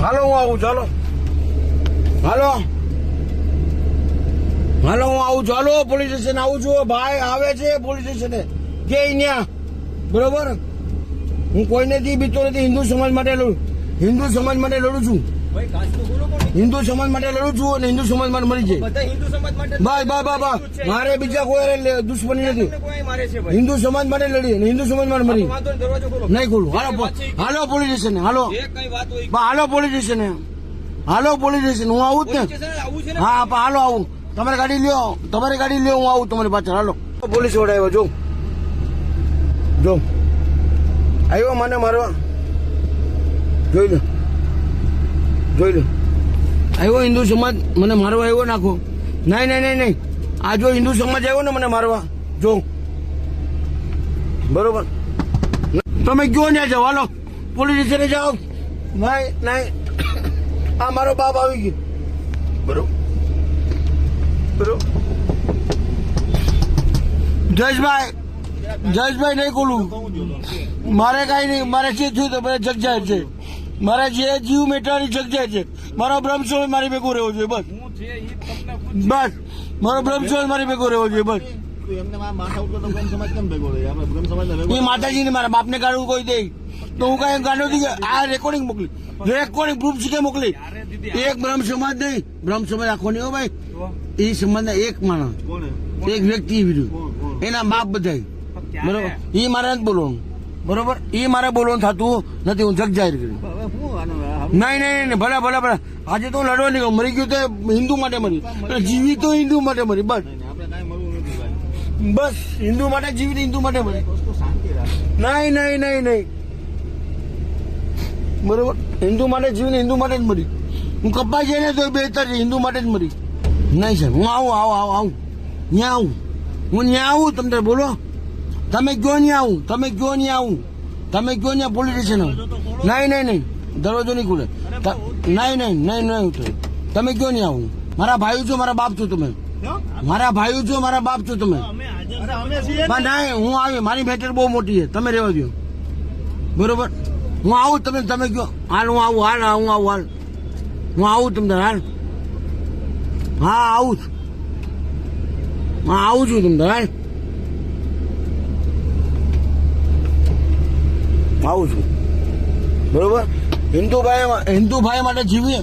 હાલો હું આવું, ચાલો હાલો હાલો હું આવું, ચાલો પોલીસ સ્ટેશન આવું છું. ભાઈ આવે છે પોલીસ સ્ટેશને કે અહીંયા, બરોબર. હું કોઈને બીતો નથી. હિન્દુ સમાજ માટે લડું, હિન્દુ સમાજ માટે લડું છું. હિન્દુ સમાજ માટે લડું છું અને હિન્દુ સમાજ માટે મરી જાય. બસ બસ બસ, મારે બીજા કોઈ દુશ્મની નથી. હિન્દુ સમાજ માટે લડી અને હિન્દુ સમાજ માટે મરી નહીં ખોલું. હાલો પોલીસ સ્ટેશન, હાલો હાલો પોલીસ સ્ટેશન, હાલો પોલીસ સ્ટેશન. હું આવું જ ને. હા હાલો આવું. તમારી ગાડી લ્યો, તમારી ગાડી લ્યો, હું આવું તમારી પાછળ. હાલો પોલીસ વડા આવ્યો, જો જો આવ્યો મને મારવા. જોઈ લો, જોઈ લો, આવ્યો હિન્દુ સમાજ મને મારવા આવ્યો. નાખો. નહીં નહીં નહીં નહીં, આ જો હિન્દુ સમાજ આવ્યો ને મને મારવા, જો બરોબર. તમે ક્यों ત્યાં જાઓ? હાલો પોલીસ સ્ટેશને જાઓ. નહીં નહીં, આ મારો બાપ આવી ગયો. બરોબર બરોબર. જયેશભાઈ, જયેશભાઈ નહીં ખોલું. મારે કઈ નહીં, મારે જે થયું તો મને જગજાહેર છે. મારે જે જીવ મેટવાની જગજાહેર છે. મારો બ્રહ્મસ્વર મારી ભેગો રહેવો જોઈએ, બસ બસ. મારો બ્રહ્મસ્વર મારી ભેગો રહેવો જોઈએ, બસ. એ માતાજીને મારા બાપને કાઢવું કોઈ દે તો હું કઈ ગાંડો થઈ ગયો. આ રેકોર્ડિંગ મોકલી, રેકોર્ડિંગ પ્રૂફ શીખે મોકલી. એક બ્રહ્મ સમાજ નહીં, બ્રહ્મ સમાજ આખો નહીં હો ભાઈ. એ સમાજના એક માણસ, એક વ્યક્તિ વિરુદ્ધ એના બાપ બધા, બરોબર. એ મારે નથી બોલવાનું, બરોબર. એ મારે બોલવાનું થતું નથી. હું જગ જાહેર કર્યું. નહીં નહીં નહીં, ભલે ભલે ભલે. આજે તો લડવા નહીં, મરી ગયું તો હિન્દુ માટે મરી, જીવી તો હિન્દુ માટે મરી, બસ બસ. હિન્દુ માટે જીવી, હિન્દુ માટે મરી. નહીં નહીં નહીં નહીં, બરોબર. હિન્દુ માટે જીવીને હિન્દુ માટે જ મરી. હું કપાઈ જાય ને તો બેહતર છે, હિન્દુ માટે જ મરી. નહીં સાહેબ, હું આવું આવું ત્યાં આવું, હું ત્યાં આવું. તમને બોલો, તમે ક્यों નહીં આવું? તમે ક્यों નહીં આવું? તમે ક્यों નહીં પોલીસ સ્ટેશન આવું? નહીં નહીં નહીં, દરવાજો નહીં ખુલે. નહીં નહીં નહીં નહીં ઉતરે. તમે ક્यों નહીં આવું? મારા ભાઈઓ છો, મારા બાપ છો તમે. મારા ભાઈઓ છો, મારા બાપ છો તમે. નહીં, હું આવી. મારી મેટર બહુ મોટી છે, તમે રહેવા દો, બરોબર. હું આવું. તમે કયો હાલ, હું આવું. હાલ હું આવું. હાલ હું આવું તમને. હાલ હા આવું છું. હા આવું છું તમને. હાલ આવું છું, બરોબર. હિન્દુ ભાઈ માટે જીવીએ